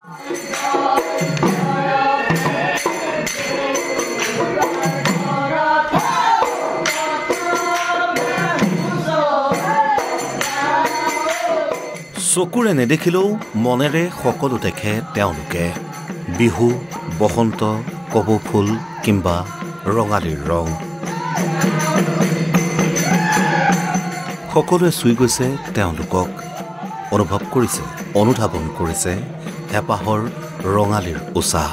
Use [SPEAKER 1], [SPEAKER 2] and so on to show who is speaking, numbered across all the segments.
[SPEAKER 1] চকুৰে নেদেখিলেও মনেৰে সকলো দেখে তেওঁলোকে বিহু বসন্ত কপৌ ফুল কিংবা ৰঙালীৰ ৰং সকলোৱে চুই গৈছে তেওঁলোকক অনুভৱ কৰিছে অনুধাৱন কৰিছে হেঁপাহৰ ৰঙালীৰ উচাহ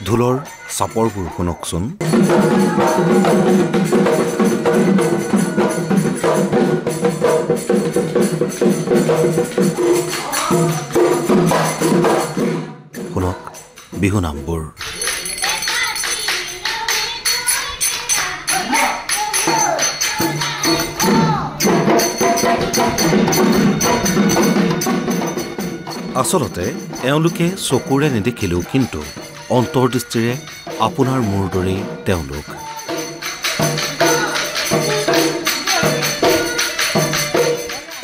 [SPEAKER 1] ঢোলৰ চাপৰবোৰ শুনকচোন শুনক বিহু নামবোৰ আচলতে এওঁলোকে চকুৰে নেদেখিলেও কিন্তু অন্তৰ্দৃষ্টিৰে আপোনাৰ মোৰ দৰেই তেওঁলোক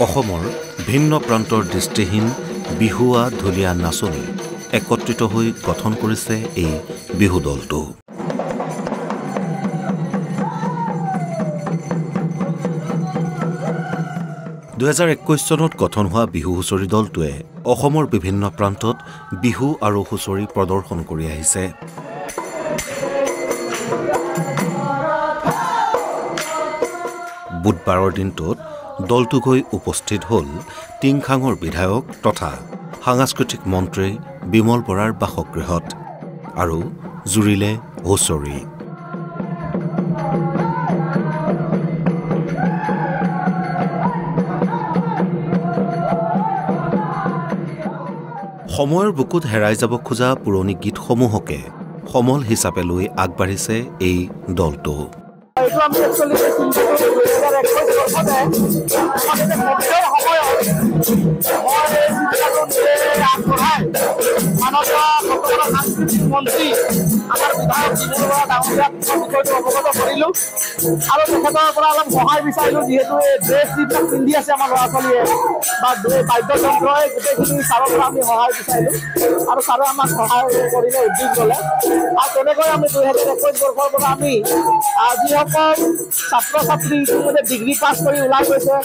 [SPEAKER 1] অসমৰ ভিন্ন প্ৰান্তৰ দৃষ্টিহীন বিহুৱা ঢুলীয়া নাচনী একত্ৰিত হৈ গঠন কৰিছে এই বিহু দলটো চনত গঠন হোৱা বিহু হুঁচৰি দলটোৱে অসমৰ বিভিন্ন প্ৰান্তত বিহু আৰু হুঁচৰি প্ৰদৰ্শন কৰি আহিছে বুধবাৰৰ দিনটোত দলটো গৈ উপস্থিত হ'ল টিংখাঙৰ বিধায়ক তথা সাংস্কৃতিক মন্ত্ৰী বিমল বৰাৰ বাসগৃহত আৰু জুৰিলে হুঁচৰি সময়ৰ বুকুত হেৰাই যাব খোজা পুৰণি গীতসমূহকে সমল হিচাপে লৈ আগবাঢ়িছে এই দলটো
[SPEAKER 2] এইটো আমি একচুৱেলি 2021 সাংস্কৃতিক মন্ত্ৰী আমাৰ বিধায়ক বিষয়টো অৱগত কৰিলোঁ আৰু তেখেতৰ পৰা অলপ সহায় বিচাৰিলোঁ যিহেতু এই ড্ৰেছ যিবিলাক পিন্ধি আছে আমাৰ ল'ৰা ছোৱালীয়ে বা বাদ্যযন্ত্ৰই গোটেইখিনি ছাৰৰ পৰা আমি সহায় বিচাৰিলোঁ আৰু ছাৰে আমাক সহায় কৰিলে উদ্যোগ ল'লে আৰু তেনেকৈ আমি 2021 বৰ্ষৰ পৰা আমি যিসকল ছাত্ৰ ছাত্ৰী ইতিমধ্যে ডিগ্ৰী পাছ কৰি ওলাই গৈছে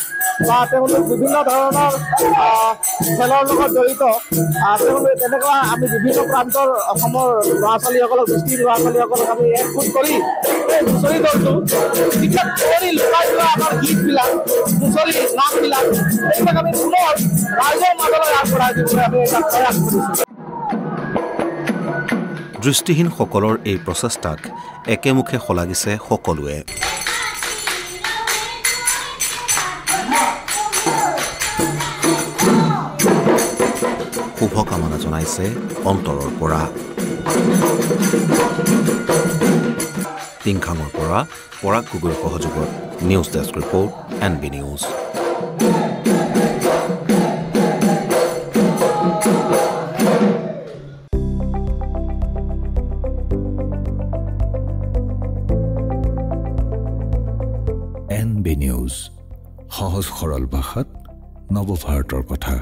[SPEAKER 2] বা তেওঁলোক বিভিন্ন ধৰণৰ খেলৰ লগত জড়িত তেওঁলোকে তেনেকুৱা আমি বিভিন্ন প্ৰান্তৰ অসমৰ ল'ৰা ছোৱালীসকলক দৃষ্টি ল'ৰা ছোৱালীসকলক আমি একগোট কৰি এই হুঁচৰি দলটো বিশেষ কৰি লুকাই যোৱা আমাৰ গীতবিলাক হুঁচৰি নামবিলাক এইবিলাক আমি পুনৰ ৰাইজৰ মাজলৈ আগবঢ়াই দিবলৈ আমি এটা প্ৰয়াস কৰিছোঁ
[SPEAKER 1] দৃষ্টিহীনসকলৰ এই প্ৰচেষ্টাক একেমুখে শলাগিছে সকলোৱে শুভকামনা জনাইছে অন্তৰৰ পৰা টিংখাঙৰ পৰা পৰাগ গগৈৰ সহযোগত news desk report NB news
[SPEAKER 3] NB news সহজ সৰল ভাষাত নৱভাৰতৰ কথা